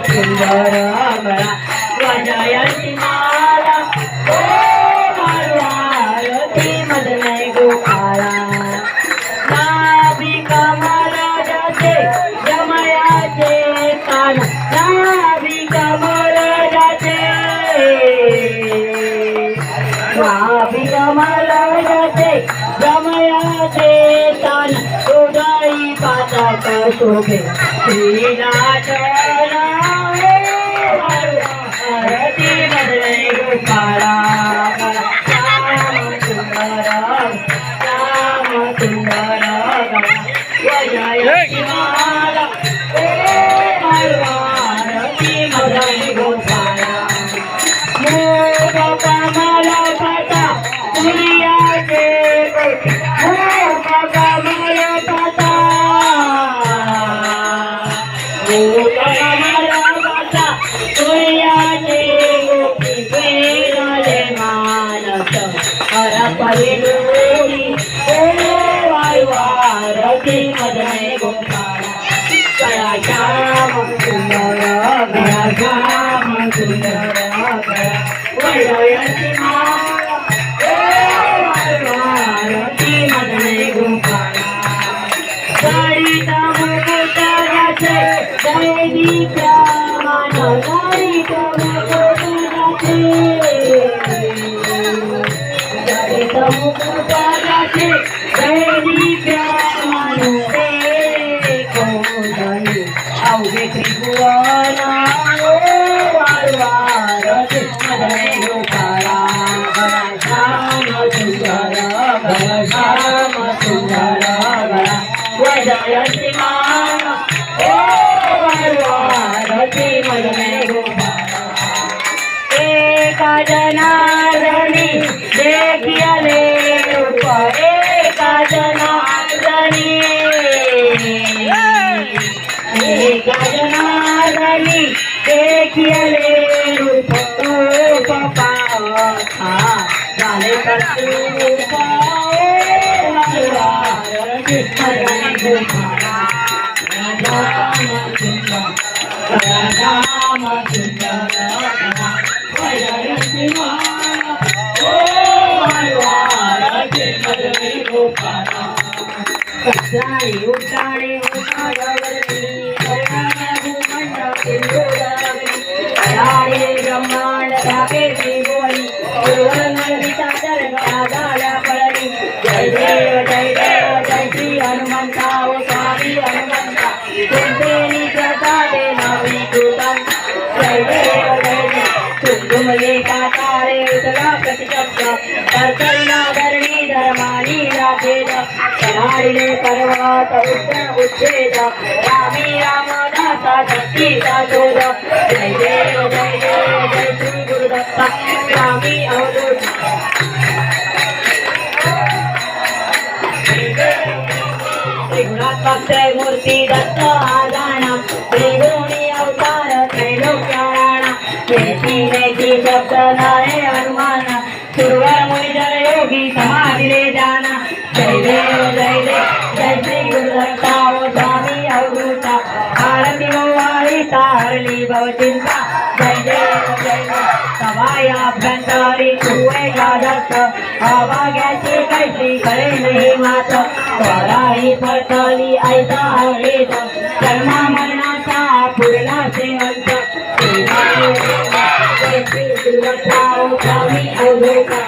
सुंदर गळा वाजयती माला ओ मारुती मदने गोपाळा नाभी कमलाचे जमयाचे कान नाभी कमलाचे नाभी कमलाचे जमयाचे कान उदयी पाताक शोभे श्रीनाथना आरती मदने गोपाळा श्याम सुंदर वजयती माला ओ आरती मदने गोपाळा मोग कमल पता सूर्याचे मोग कमल पता मोग कमल पता सूर्याचे गोपी वेगळे मानस हरपली ओ वारती मदने गोपाळा गळा श्याम सुंदर गळा श्याम सुंदर गळा वजयती माला ओ वारती मदने गोपाळा गणित मुकुटाचे दैनिकमान गणित मुकुटाचे गणित मुकुटाचे दैनिकमान कोणी अवघे त्रिभुवन ओ वारती मदने गोपाळा गळा श्याम सुंदर गळा श्याम सुंदर गळा वजयती माला ओ वारती मदने गोपाळा एका जनार्दनी देखियले रूप एका जनार्दनी एका जनार्दनी देखियले रूप पाहा झाले कस्तूप वारती मदने गोपाळा राम सुंदर वजयती माला ओ वारती मदने गोपाळा कसाई उठाणे उठावरती ब्रह्मांड धाके बोली गुरुवरनंदिता दरगळा झाला पळणी जय देव जय देव जय श्री हनुमंता ओ स्वामी हनुमंता तुमचे निजता दे नावी कृतम जय देव जय देव तुमले कातारे उतरा प्रतिशब्द कर्तरिया धरणी धर्मानी राजेद कनाडिले पर्वत उच्छेद रामी रामदासा शक्तीचा शोध जय देव जय देव जय श्री गुरुदत्ता स्वामी अवधूत त्रिगुणात्मक मूर्ती दत्त आजाना त्रिगुणी अवतार त्रैलोक्याराणा नेती नेती शब्द नारे हनुमान सुरवर मुनिजन योगी समाधिले जाना जय देव जय देव जय श्री गुरुदत्ता ओ स्वामी अवधूता आरती वाळी तारली भवचिंता जय देव जय देव सवाया अभ्यंतरी तुवे जादत्त अभाग्याची कैसी कळे नाही मात स्वराही फळतली ऐसा हवेत जन्मा मरणाचा पूर्णा श्रीमंत जय श्री गुरुदत्ता ओ स्वामी अवधूता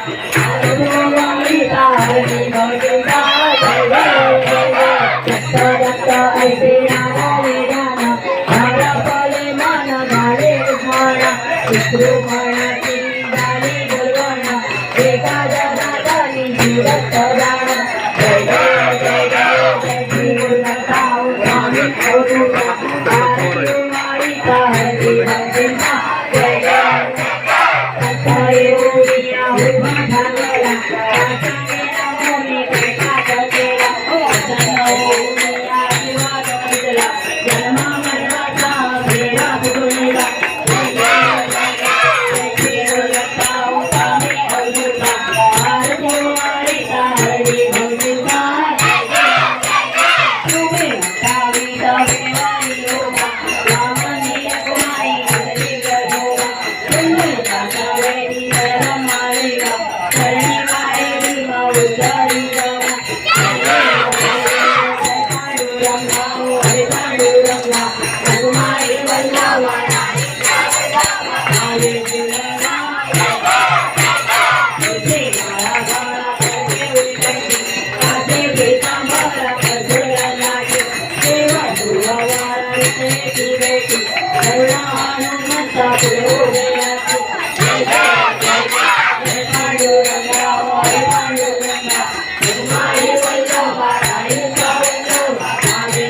आरती वाळी तारली भवचिंता जय देव जय देव दत्त दत्त ऐसे नारायण जाना हरपले मन झाले स्मरण विष्णुपणाची झाली बोलवण एका जनार्दनी दत्त जाण जय देव जय देव जय श्री गुरुदत्ता ओ स्वामी अवधूता आरती वाळी तारली भवचिंता जय देव दत्त योगिया उभा झालेला मुनी कैकाच केला जनोमिया जीवा जगला जन्मा मरणाचा फेरा फुटलेला जय देव जय श्री गुरुदत्ता ओ स्वामी अवधूता आरती वाळी तारली भवचिंता जय देव जय देव हरी पांडुरंगा रघुमाई वल्लभा हरे गुणगा तुझे गाळा गाळा करते उलटंती काचे पीतांबरा मधुरा लागे देवा तुला वाराणसी की बेटी करुणा हनुमंता पुढे उभे असते हरे पांडुरंगा हरे पांडुरंगा रघुमाई वल्लभा हरे वल्लभा हरे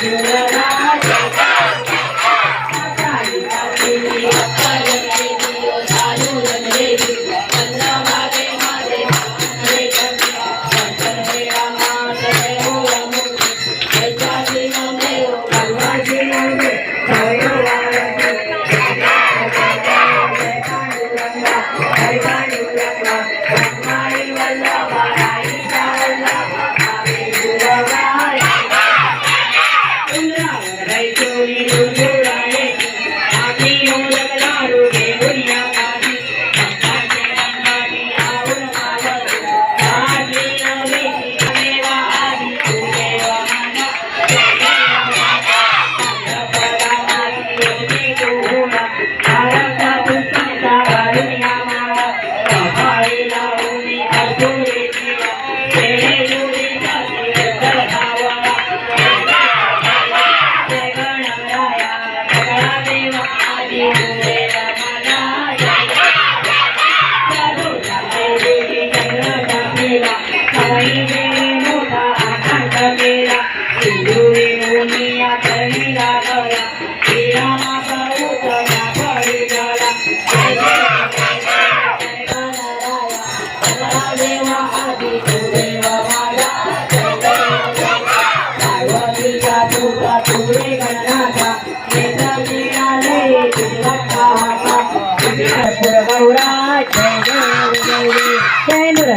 गुणगा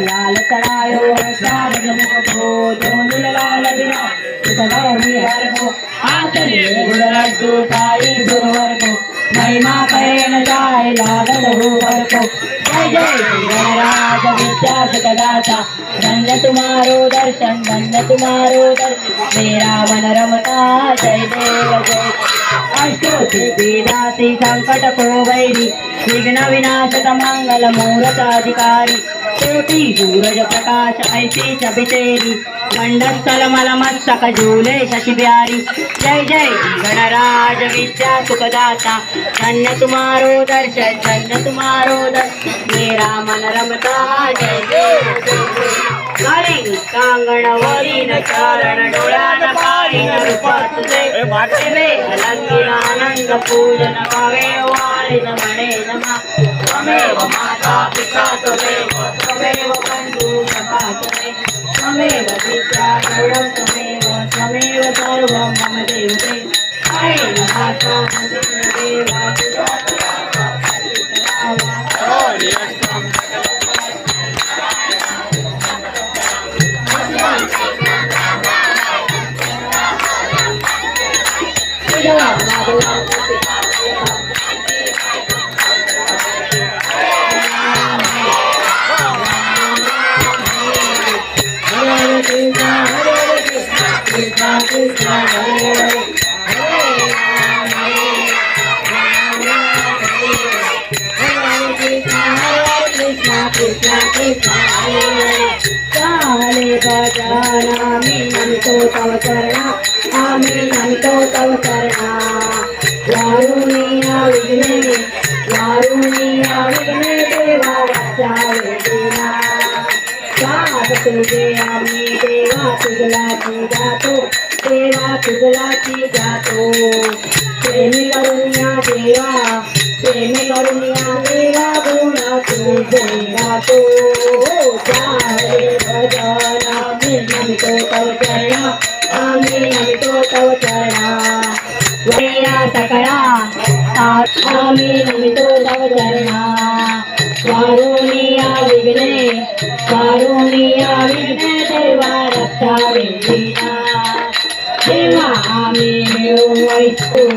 लाल तरायो सारग मुखो जोंदुल लाल बिना सुखदाई हरको आतले गुलरड्डू ताई गुरुवर्गो महिमा करेन जाय लागल भूवर्गो जय जय गणराज विद्या सुखदाता धन्य तुम्हारो दर्शन धन्य तुम्हारो दर्शन मेरा मन रमता जय देव जय अष्टोत्रिदासी संकट को वैरी विघ्न विनाशक मंगल मूरत अधिकारी कोटि सूरज प्रकाश ऐसी छवि तेरी मंडस्थल मल मस्तक झूले शशि बिहारी जय जय गणराज विद्या सुखदाता धन्य तुम्हारो दर्शन धन्य तुम्हारो दर्शन मेरा मन रमता जय देव कांगण वरीन चरण डोळ्यान पाहिन रूप तुझे अलंकिन आनंद पूजन भावे वाळीन म्हणे नमा त्वमेव माता पिता त्वमेव बंधू सखा त्वमेव विद्या गौरव त्वमेव सर्वं मम देवते हरे माता देवा आम्ही नमतो तव चरणा आम्ही नमतो तव चरणा वारुणीया विघ्ने देवा वाचावे देवा तुझे आम्ही देवा तुझलाची जातो देवा तुझलाची जातो प्रेमी करुण्या देवा प्रेमी करुण्या देवा गुण तुझे गातो भजन आम्ही नमितो तव चरण आम्ही नमितो तव चरण वैया सकळा आम्ही नमितो तव चरणा वारुणिया विघ्ने देवा रक्षा विघ्ना देवा आम्ही मिळून वैसू